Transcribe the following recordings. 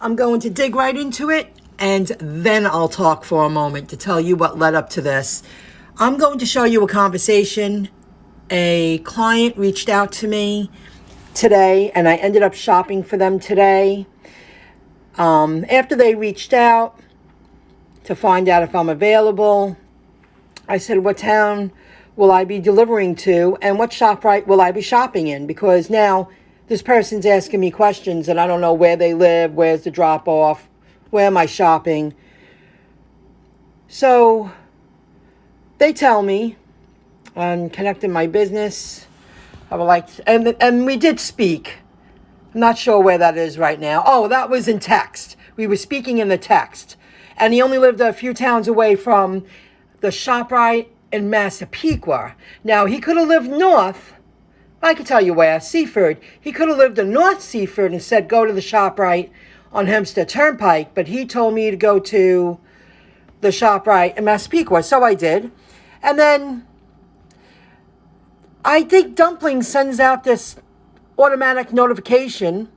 I'm going to dig right into it, and then I'll talk for a moment to tell you what led up to this. I'm going to show you a conversation. A client reached out to me today, and I ended up shopping for them today. After they reached out to find out if I'm available, I said, what town will I be delivering to, and what ShopRite will I be shopping in? Because now this person's asking me questions, and I don't know where they live, where's the drop-off, where am I shopping. So they tell me, I'm connecting my business. I would like to, and we did speak. I'm not sure where that is right now. Oh, that was in text. We were speaking in the text. And he only lived a few towns away from the ShopRite in Massapequa. Now, he could have lived north. I can tell you where. Seaford. He could have lived in North Seaford and said, go to the ShopRite on Hempstead Turnpike. But he told me to go to the ShopRite in Massapequa. So I did. And then I think Dumpling sends out this automatic notification.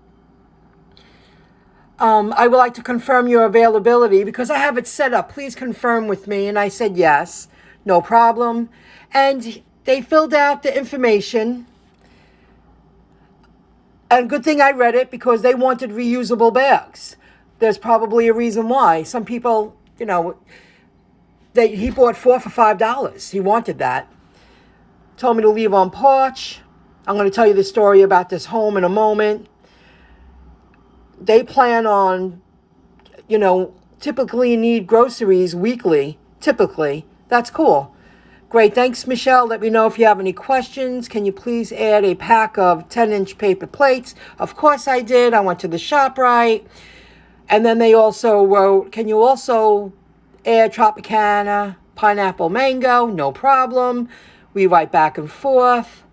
I would like to confirm your availability because I have it set up. Please confirm with me. And I said yes, no problem. And they filled out the information. And good thing I read it because they wanted reusable bags. There's probably a reason why. Some people, he bought 4 for $5. He wanted that. Told me to leave on porch. I'm going to tell you the story about this home in a moment. They plan on, typically need groceries weekly. Typically. That's cool. Great. Thanks, Michelle. Let me know if you have any questions. Can you please add a pack of 10-inch paper plates? Of course I did. I went to the ShopRite. And then they also wrote, can you also add Tropicana, pineapple, mango? No problem. We write back and forth.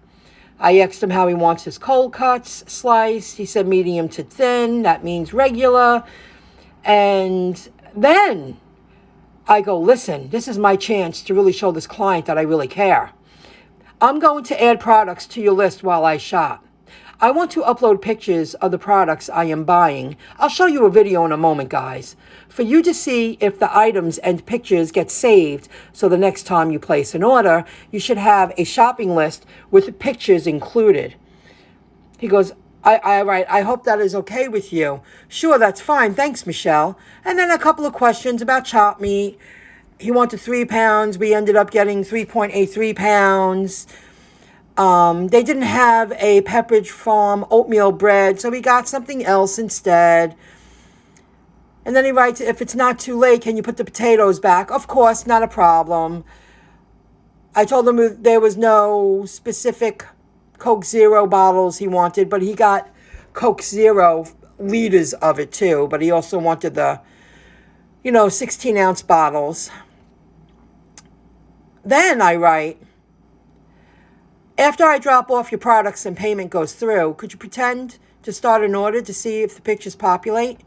I asked him how he wants his cold cuts sliced. He said medium to thin. That means regular. And then I go, listen, this is my chance to really show this client that I really care. I'm going to add products to your list while I shop. I want to upload pictures of the products I am buying. I'll show you a video in a moment, guys, for you to see if the items and pictures get saved. So the next time you place an order, you should have a shopping list with pictures included. He goes, I hope that is okay with you. Sure, that's fine. Thanks, Michelle. And then a couple of questions about chopped meat. He wanted 3 pounds. We ended up getting 3.83 pounds. They didn't have a Pepperidge Farm oatmeal bread, so we got something else instead. And then he writes, if it's not too late, can you put the potatoes back? Of course, not a problem. I told him there was no specific Coke Zero bottles he wanted, but he got Coke Zero liters of it too. But he also wanted the, 16-ounce bottles. Then I write, after I drop off your products and payment goes through, could you pretend to start an order to see if the pictures populate?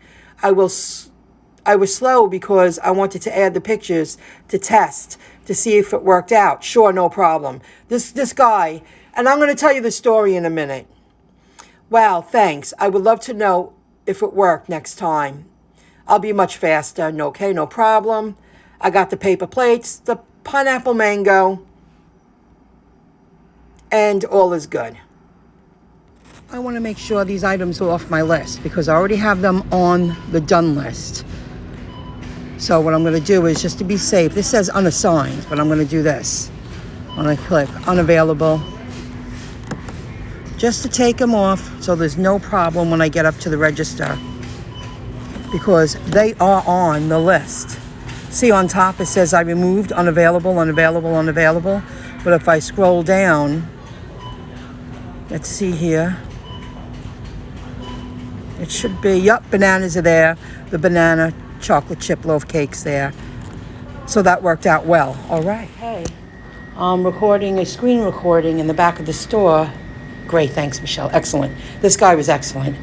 I was slow because I wanted to add the pictures to test to see if it worked out. Sure, no problem. This guy, and I'm going to tell you the story in a minute. Wow, thanks. I would love to know if it worked next time. I'll be much faster. Okay, no problem. I got the paper plates, the pineapple mango, and all is good. I want to make sure these items are off my list because I already have them on the done list. So what I'm going to do is, just to be safe, this says unassigned, but I'm going to do this. I'm going to click unavailable just to take them off so there's no problem when I get up to the register because they are on the list. See, on top it says I removed unavailable, unavailable, unavailable. But if I scroll down, let's see here. It should be, yep, bananas are there. The banana chocolate chip loaf cake's there. So that worked out well. All right. Hey, I'm recording a screen recording in the back of the store. Great, thanks, Michelle. Excellent. This guy was excellent.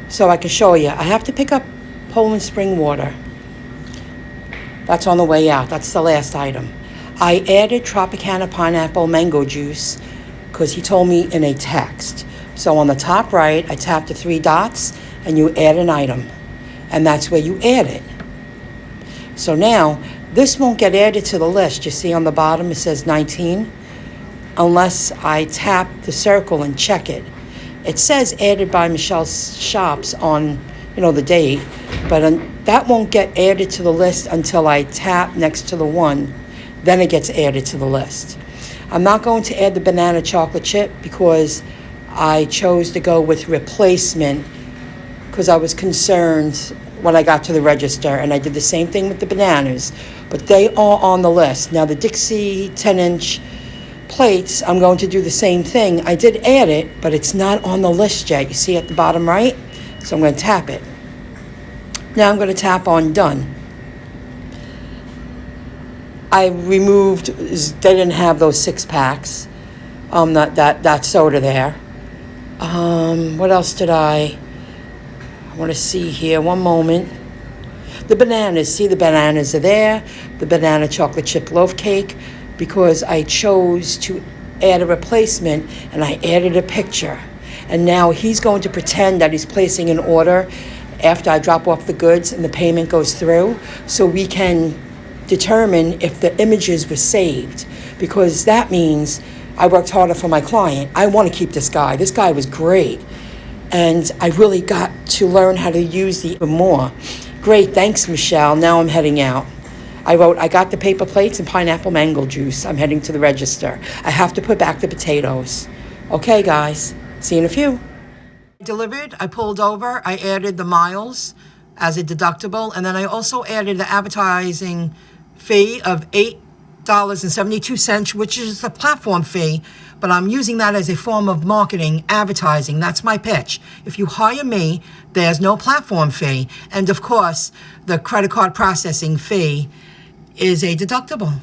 So I can show you. I have to pick up Poland spring water. That's on the way out. That's the last item. I added Tropicana pineapple mango juice because he told me in a text. So on the top right, I tap the 3 dots and you add an item. and that's where you add it. So now, this won't get added to the list. You see on the bottom it says 19, unless I tap the circle and check it. It says added by Michelle's Shops on, the date, but that won't get added to the list until I tap next to the 1. Then it gets added to the list. I'm not going to add the banana chocolate chip because I chose to go with replacement because I was concerned when I got to the register, and I did the same thing with the bananas, but they are on the list. Now the Dixie 10-inch plates, I'm going to do the same thing. I did add it, but it's not on the list yet. You see at the bottom right? So I'm going to tap it. Now I'm going to tap on done. I removed, they didn't have those 6-packs, that soda there. What else did I want to see here? One moment. The bananas, see the bananas are there. The banana chocolate chip loaf cake, because I chose to add a replacement and I added a picture. And now he's going to pretend that he's placing an order after I drop off the goods and the payment goes through, so we can determine if the images were saved, because that means I worked harder for my client. I want to keep this guy. This guy was great. And I really got to learn how to use the more. Great, thanks, Michelle. Now I'm heading out. I wrote, I got the paper plates and pineapple mango juice. I'm heading to the register. I have to put back the potatoes. Okay, guys. See you in a few. Delivered, I pulled over, I added the miles as a deductible, and then I also added the advertising fee of $8.72, which is the platform fee, but I'm using that as a form of marketing, advertising. That's my pitch. If you hire me, there's no platform fee. And of course, the credit card processing fee is a deductible.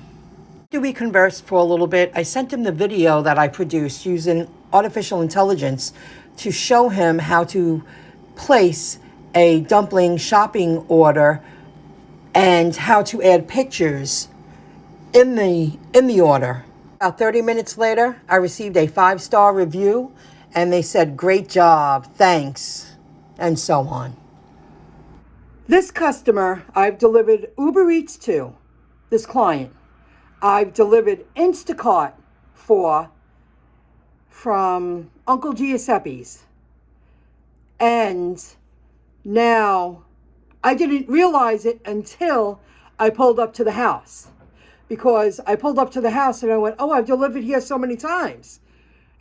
We conversed for a little bit. I sent him the video that I produced using artificial intelligence to show him how to place a dumpling shopping order and how to add pictures in the order. About 30 minutes later, I received a 5-star review, and they said, great job, thanks, and so on. This customer, I've delivered Uber Eats to, this client. I've delivered Instacart from Uncle Giuseppe's. And now I didn't realize it until I pulled up to the house. Because I pulled up to the house and I went, oh, I've delivered here so many times.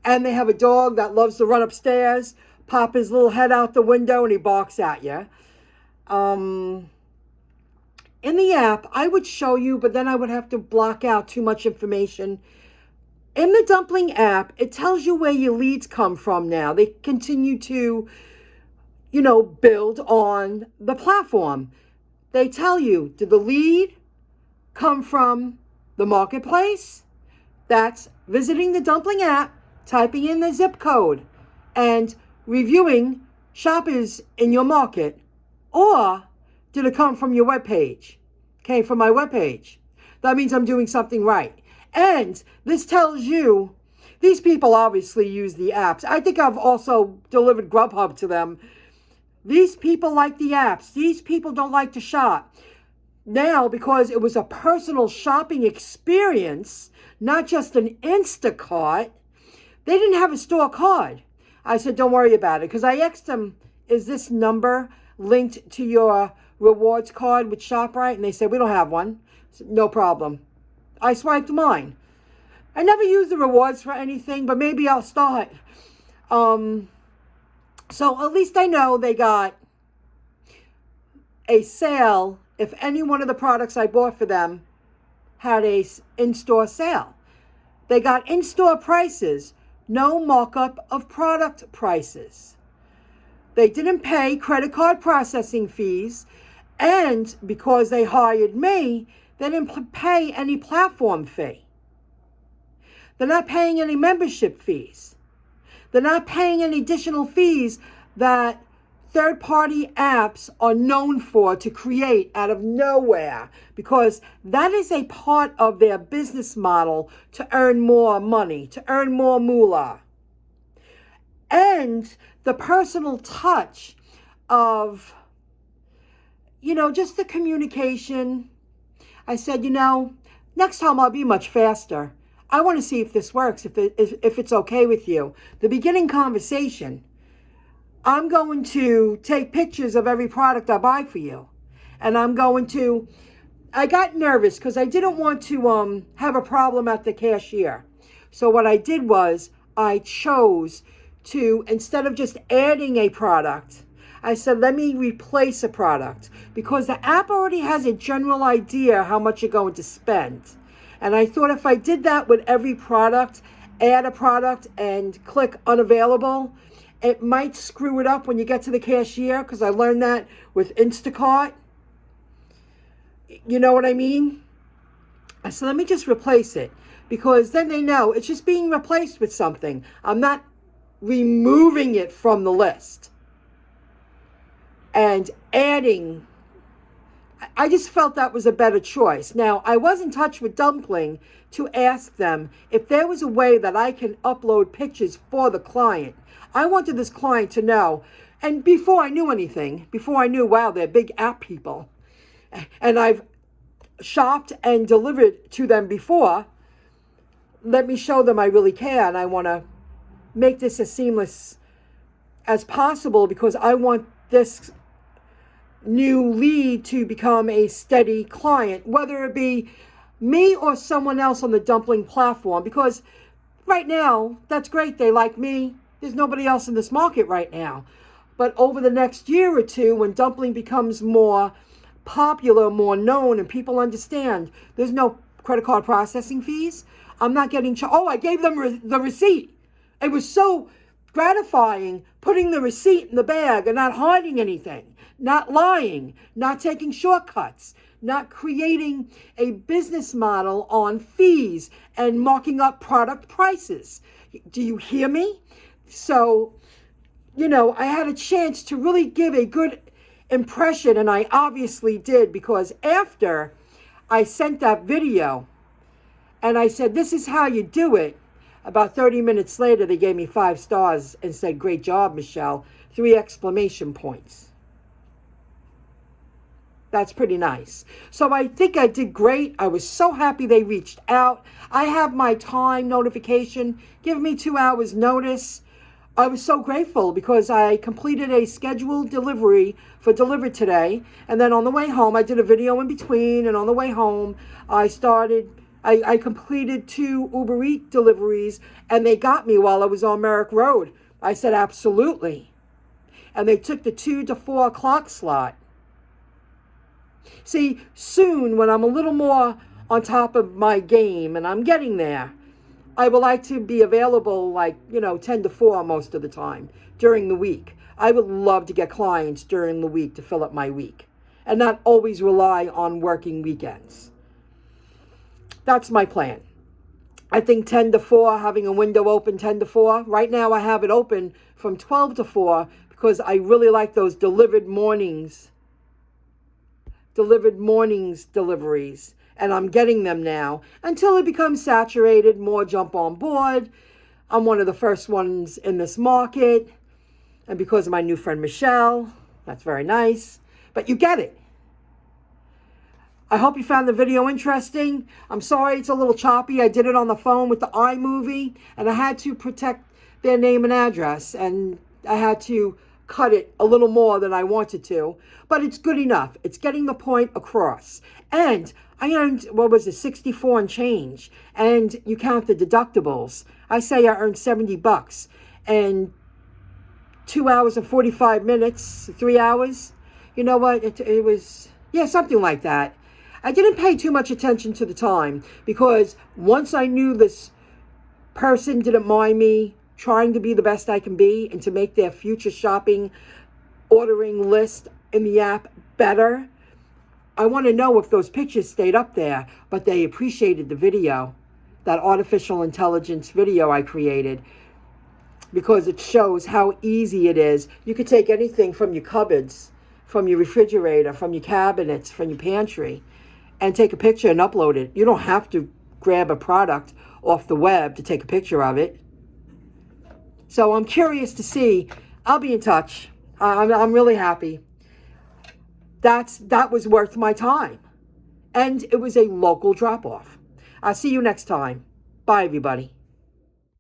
And they have a dog that loves to run upstairs, pop his little head out the window, and he barks at you. In the app, I would show you, but then I would have to block out too much information. In the Dumpling app, it tells you where your leads come from now. They continue to, build on the platform. They tell you, did the lead come from the marketplace? That's visiting the Dumpling app, typing in the zip code, and reviewing shoppers in your market. Or did it come from your webpage? Came from my webpage. That means I'm doing something right. And this tells you, these people obviously use the apps. I think I've also delivered Grubhub to them. These people like the apps. These people don't like to shop. Now, because it was a personal shopping experience, not just an Instacart, they didn't have a store card. I said, don't worry about it, because I asked them, is this number linked to your rewards card with ShopRite? And they said, we don't have one. Said, no problem. I swiped mine. I never use the rewards for anything, but maybe I'll start. So at least I know they got a sale if any one of the products I bought for them had a in-store sale. They got in-store prices, no markup of product prices. They didn't pay credit card processing fees, and because they hired me, they didn't pay any platform fee. They're not paying any membership fees. They're not paying any additional fees that third-party apps are known for to create out of nowhere, because that is a part of their business model to earn more money, to earn more moolah. And the personal touch of just the communication. I said, next time I'll be much faster. I want to see if this works, if it's okay with you. The beginning conversation, I'm going to take pictures of every product I buy for you. And I got nervous because I didn't want to have a problem at the cashier. So what I did was I chose to, instead of just adding a product, I said, let me replace a product, because the app already has a general idea how much you're going to spend. And I thought if I did that with every product, add a product and click unavailable, it might screw it up when you get to the cashier, because I learned that with Instacart. You know what I mean? I said, let me just replace it, because then they know it's just being replaced with something. I'm not removing it from the list and adding. I just felt that was a better choice. Now, I was in touch with Dumpling to ask them if there was a way that I can upload pictures for the client. I wanted this client to know, and before I knew anything, before I knew, wow, they're big app people, and I've shopped and delivered to them before, let me show them I really care, and I want to make this as seamless as possible, because I want this new lead to become a steady client, whether it be me or someone else on the Dumpling platform, because right now, that's great. They like me. There's nobody else in this market right now. But over the next year or two, when Dumpling becomes more popular, more known, and people understand there's no credit card processing fees, I'm not getting charged. Oh, I gave them the receipt. It was so gratifying putting the receipt in the bag and not hiding anything, not lying, not taking shortcuts, not creating a business model on fees and marking up product prices. Do you hear me? So, I had a chance to really give a good impression, and I obviously did, because after I sent that video and I said, this is how you do it, about 30 minutes later, they gave me 5 stars and said, great job, Michelle, 3 exclamation points. That's pretty nice. So I think I did great. I was so happy they reached out. I have my time notification. Give me 2 hours notice. I was so grateful because I completed a scheduled delivery for Delivered Today. And then on the way home, I did a video in between. And on the way home, I completed 2 Uber Eats deliveries, and they got me while I was on Merrick Road. I said, absolutely. And they took the 2 to 4 o'clock slot. See, soon, when I'm a little more on top of my game, and I'm getting there, I would like to be available 10 to 4 most of the time during the week. I would love to get clients during the week to fill up my week and not always rely on working weekends. That's my plan. I think 10 to 4, having a window open 10 to 4. Right now I have it open from 12 to 4 because I really like those delivered mornings deliveries. And I'm getting them now until it becomes saturated, more jump on board. I'm one of the first ones in this market. And because of my new friend Michelle, that's very nice. But you get it. I hope you found the video interesting. I'm sorry it's a little choppy. I did it on the phone with the iMovie, and I had to protect their name and address, and I had to cut it a little more than I wanted to, but it's good enough. It's getting the point across. And I earned, 64 and change, and you count the deductibles. I say I earned $70, and 2 hours and 45 minutes, 3 hours. You know what? It was, something like that. I didn't pay too much attention to the time because once I knew this person didn't mind me trying to be the best I can be and to make their future shopping ordering list in the app better, I want to know if those pictures stayed up there, but they appreciated the video, that artificial intelligence video I created, because it shows how easy it is. You could take anything from your cupboards, from your refrigerator, from your cabinets, from your pantry, and take a picture and upload it. You don't have to grab a product off the web to take a picture of it. So I'm curious to see. I'll be in touch. I'm really happy. that was worth my time. And it was a local drop-off. I'll see you next time. Bye, everybody.